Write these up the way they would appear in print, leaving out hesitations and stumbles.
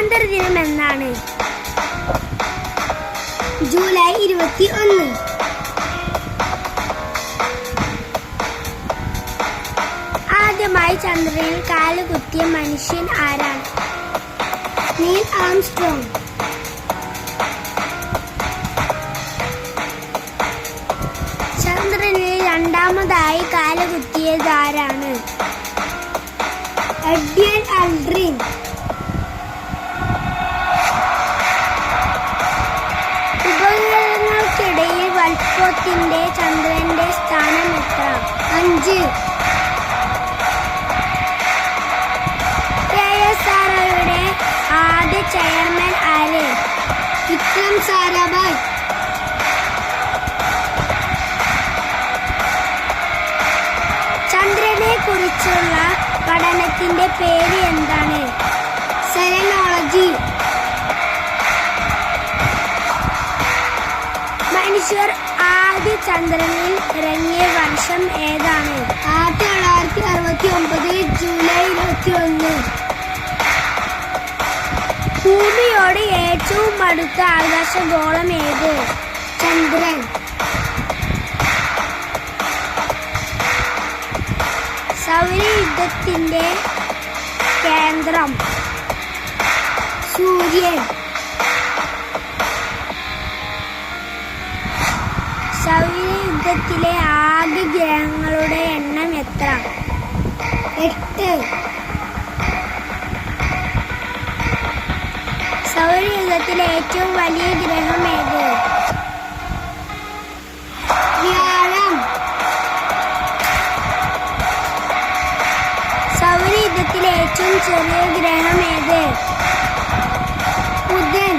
സ്വാതന്ത്ര്യദിനം എന്നാണ്? ജൂലൈ 21. ആദ്യമായി ചന്ദ്രനിൽ കാലുകുത്തിയ മനുഷ്യൻ ആരാണ്? Neil Armstrong. ചന്ദ്രനിൽ രണ്ടാമതായി കാലുകുത്തിയത് ആരാണ്? Edwin Aldrin. ഉപഗ്രഹങ്ങൾക്കിടയിൽ വലുപ്പത്തിന്റെ ചന്ദ്രന്റെ സ്ഥാനം എത്ര? 5. ISROയുടെ ആദ്യ ചെയർമാൻ ആര്? വിക്രം സാരാഭായ്. ചന്ദ്രനെ കുറിച്ചുള്ള പഠനത്തിന്റെ പേര് എന്താണ്? സെലനോളജി. മനുഷ്യർ ആദ്യ ചന്ദ്രനിൽ ഇറങ്ങിയ വർഷം ഏതാണ്? 1969 ജൂലൈ 21. ഭൂമിയോട് ഏറ്റവും അടുത്ത ആകാശഗോളം ഏത്? ചന്ദ്രൻ. സൗരയൂഥത്തിന്റെ കേന്ദ്രം? സൂര്യൻ. സൗരയൂഥത്തിലെ ആകെ ഗ്രഹങ്ങളുടെ എണ്ണം എത്ര? 8. സൗരയൂഥത്തിലെ ഏറ്റവും വലിയ ഗ്രഹം ഏത്? വ്യാഴം. സൗരയൂഥത്തിലെ ഏറ്റവും ചെറിയ ഗ്രഹം ഏത്? ബുധൻ.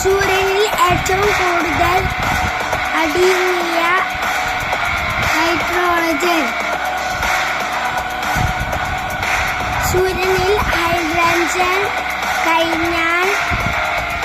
സൂര്യനിൽ ഏറ്റവും കൂടുതൽ അടങ്ങിയ ഹൈഡ്രോജൻ. സൂര്യനിൽ ഹൈഡ്രജൻ കഴിഞ്ഞാൽ